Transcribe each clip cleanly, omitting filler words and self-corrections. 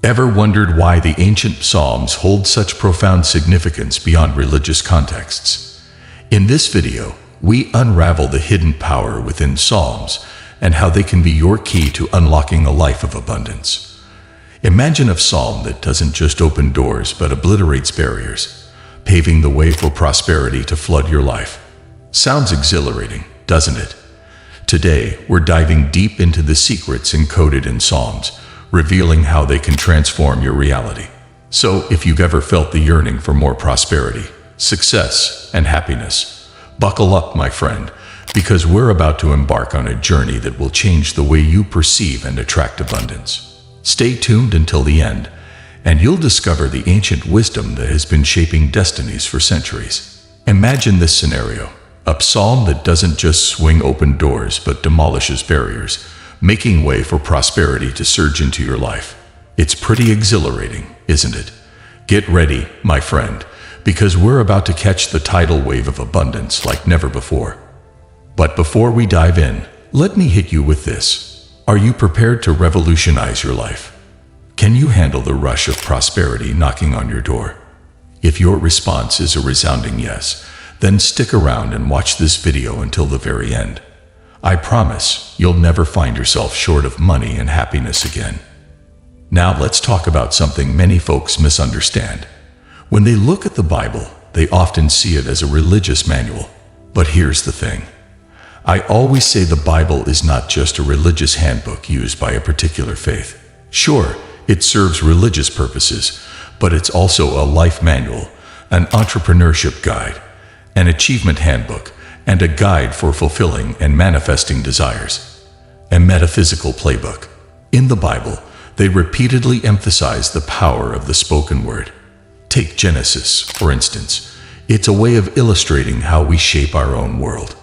Ever wondered why the ancient Psalms hold such profound significance beyond religious contexts? In this video, we unravel the hidden power within Psalms and how they can be your key to unlocking a life of abundance. Imagine a psalm that doesn't just open doors but obliterates barriers, paving the way for prosperity to flood your life. Sounds exhilarating, doesn't it? Today, we're diving deep into the secrets encoded in Psalms, revealing how they can transform your reality. So, if you've ever felt the yearning for more prosperity, success, and happiness, buckle up, my friend, because we're about to embark on a journey that will change the way you perceive and attract abundance. Stay tuned until the end, and you'll discover the ancient wisdom that has been shaping destinies for centuries. Imagine this scenario: a psalm that doesn't just swing open doors but demolishes barriers, making way for prosperity to surge into your life. It's pretty exhilarating, isn't it? Get ready, my friend, because we're about to catch the tidal wave of abundance like never before. But before we dive in, let me hit you with this. Are you prepared to revolutionize your life? Can you handle the rush of prosperity knocking on your door? If your response is a resounding yes, then stick around and watch this video until the very end. I promise you'll never find yourself short of money and happiness again. Now let's talk about something many folks misunderstand. When they look at the Bible, they often see it as a religious manual. But here's the thing. I always say the Bible is not just a religious handbook used by a particular faith. Sure, it serves religious purposes, but it's also a life manual, an entrepreneurship guide, an achievement handbook, and a guide for fulfilling and manifesting desires. A metaphysical playbook. In the Bible, they repeatedly emphasize the power of the spoken word. Take Genesis, for instance. It's a way of illustrating how we shape our own world.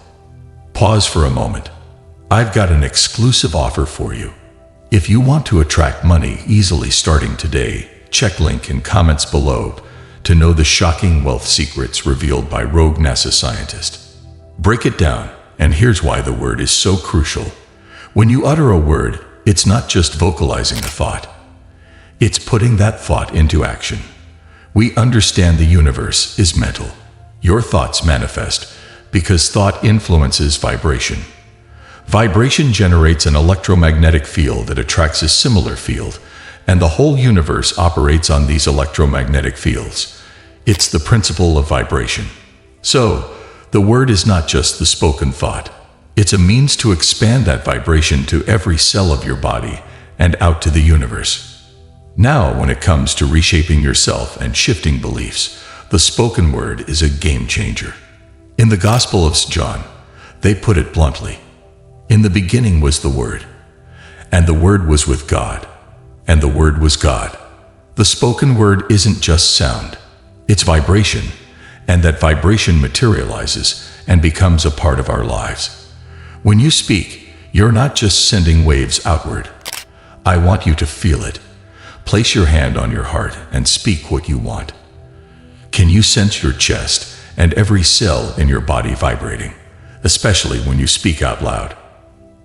Pause for a moment. I've got an exclusive offer for you. If you want to attract money easily starting today, check link in comments below to know the shocking wealth secrets revealed by rogue NASA scientist. Break it down, and here's why the word is so crucial. When you utter a word, it's not just vocalizing a thought. It's putting that thought into action. We understand the universe is mental. Your thoughts manifest because thought influences vibration. Vibration generates an electromagnetic field that attracts a similar field, and the whole universe operates on these electromagnetic fields. It's the principle of vibration. So, the word is not just the spoken thought. It's a means to expand that vibration to every cell of your body and out to the universe. Now, when it comes to reshaping yourself and shifting beliefs, the spoken word is a game changer. In the Gospel of John, they put it bluntly. In the beginning was the Word, and the Word was with God, and the Word was God. The spoken word isn't just sound, it's vibration, and that vibration materializes and becomes a part of our lives. When you speak, you're not just sending waves outward. I want you to feel it. Place your hand on your heart and speak what you want. Can you sense your chest and every cell in your body vibrating, especially when you speak out loud?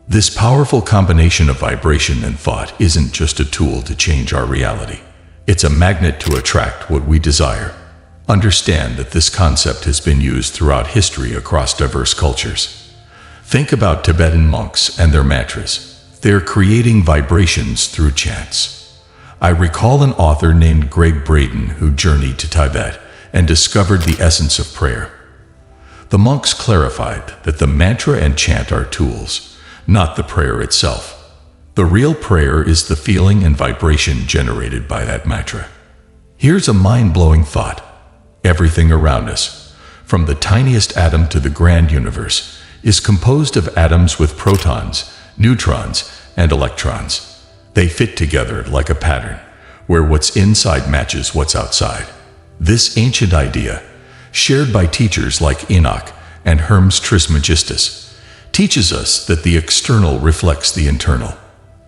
This powerful combination of vibration and thought isn't just a tool to change our reality. It's a magnet to attract what we desire. Understand that this concept has been used throughout history across diverse cultures. Think about Tibetan monks and their mantras. They're creating vibrations through chants. I recall an author named Greg Braden who journeyed to Tibet and discovered the essence of prayer. The monks clarified that the mantra and chant are tools, not the prayer itself. The real prayer is the feeling and vibration generated by that mantra. Here's a mind-blowing thought. Everything around us, from the tiniest atom to the grand universe, is composed of atoms with protons, neutrons, and electrons. They fit together like a pattern, where what's inside matches what's outside. This ancient idea, shared by teachers like Enoch and Hermes Trismegistus, teaches us that the external reflects the internal.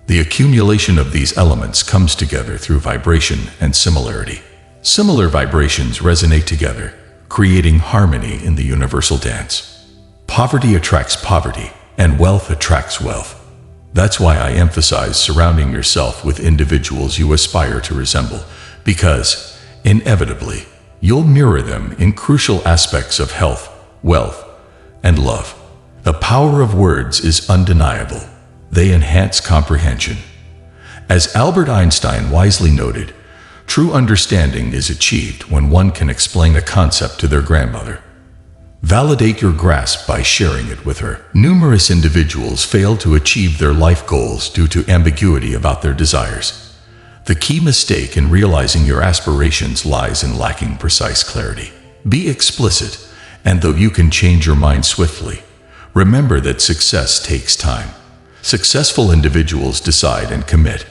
The accumulation of these elements comes together through vibration and similarity. Similar vibrations resonate together, creating harmony in the universal dance. Poverty attracts poverty, and wealth attracts wealth. That's why I emphasize surrounding yourself with individuals you aspire to resemble, because, inevitably, you'll mirror them in crucial aspects of health, wealth, and love. The power of words is undeniable. They enhance comprehension. As Albert Einstein wisely noted, true understanding is achieved when one can explain a concept to their grandmother. Validate your grasp by sharing it with her. Numerous individuals fail to achieve their life goals due to ambiguity about their desires. The key mistake in realizing your aspirations lies in lacking precise clarity. Be explicit, and though you can change your mind swiftly, remember that success takes time. Successful individuals decide and commit,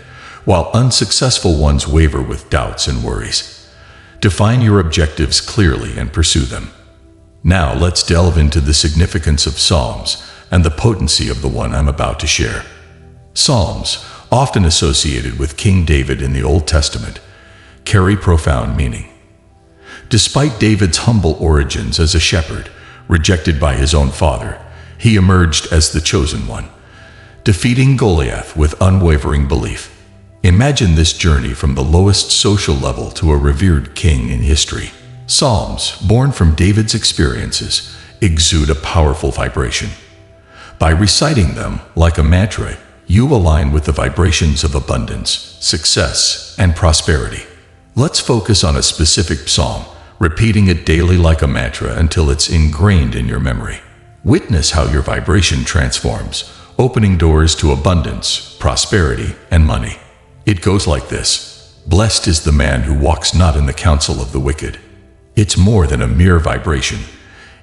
while unsuccessful ones waver with doubts and worries. Define your objectives clearly and pursue them. Now let's delve into the significance of Psalms and the potency of the one I'm about to share. Psalms, often associated with King David in the Old Testament, carry profound meaning. Despite David's humble origins as a shepherd, rejected by his own father, he emerged as the chosen one, defeating Goliath with unwavering belief. Imagine this journey from the lowest social level to a revered king in history. Psalms, born from David's experiences, exude a powerful vibration. By reciting them like a mantra, you align with the vibrations of abundance, success, and prosperity. Let's focus on a specific psalm, repeating it daily like a mantra until it's ingrained in your memory. Witness how your vibration transforms, opening doors to abundance, prosperity, and money. It goes like this: Blessed is the man who walks not in the counsel of the wicked. It's more than a mere vibration.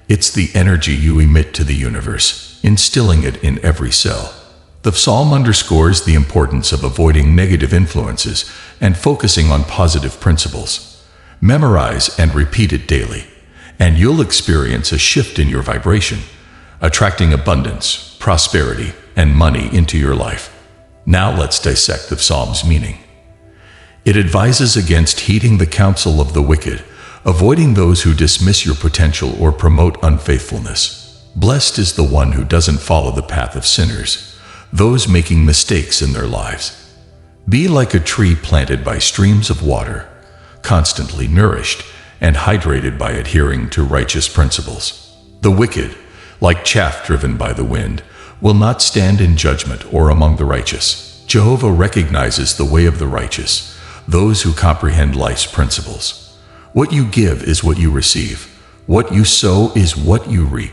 It's the energy you emit to the universe, instilling it in every cell. The psalm underscores the importance of avoiding negative influences and focusing on positive principles. Memorize and repeat it daily, and you'll experience a shift in your vibration, attracting abundance, prosperity, and money into your life. Now let's dissect the psalm's meaning. It advises against heeding the counsel of the wicked, avoiding those who dismiss your potential or promote unfaithfulness. Blessed is the one who doesn't follow the path of sinners, those making mistakes in their lives. Be like a tree planted by streams of water, constantly nourished and hydrated by adhering to righteous principles. The wicked, like chaff driven by the wind, will not stand in judgment or among the righteous. Jehovah recognizes the way of the righteous, those who comprehend life's principles. What you give is what you receive. What you sow is what you reap,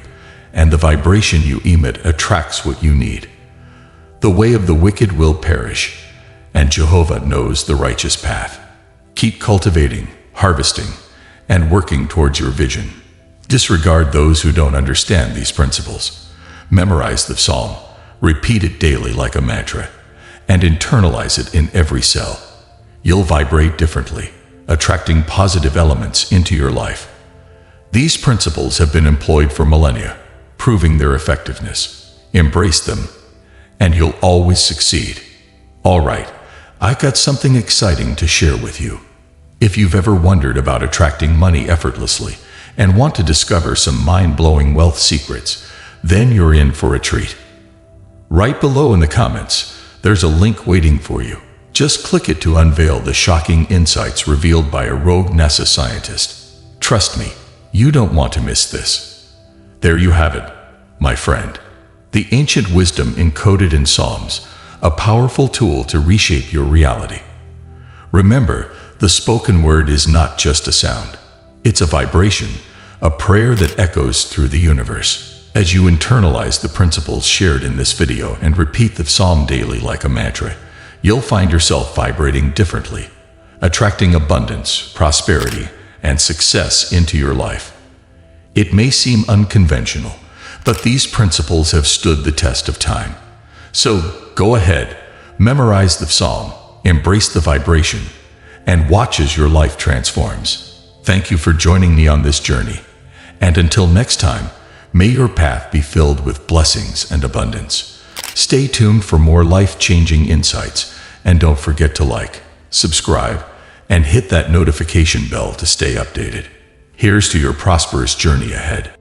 and the vibration you emit attracts what you need. The way of the wicked will perish, and Jehovah knows the righteous path. Keep cultivating, harvesting, and working towards your vision. Disregard those who don't understand these principles. Memorize the psalm, repeat it daily like a mantra, and internalize it in every cell. You'll vibrate differently, attracting positive elements into your life. These principles have been employed for millennia, proving their effectiveness. Embrace them, and you'll always succeed. All right, I've got something exciting to share with you. If you've ever wondered about attracting money effortlessly and want to discover some mind-blowing wealth secrets, then you're in for a treat. Right below in the comments, there's a link waiting for you. Just click it to unveil the shocking insights revealed by a rogue NASA scientist. Trust me, you don't want to miss this. There you have it, my friend. The ancient wisdom encoded in Psalms, a powerful tool to reshape your reality. Remember, the spoken word is not just a sound. It's a vibration, a prayer that echoes through the universe. As you internalize the principles shared in this video and repeat the psalm daily like a mantra, you'll find yourself vibrating differently, attracting abundance, prosperity, and success into your life. It may seem unconventional, but these principles have stood the test of time. So go ahead, memorize the psalm, embrace the vibration, and watch as your life transforms. Thank you for joining me on this journey. And until next time, may your path be filled with blessings and abundance. Stay tuned for more life-changing insights, and don't forget to like, subscribe, and hit that notification bell to stay updated. Here's to your prosperous journey ahead.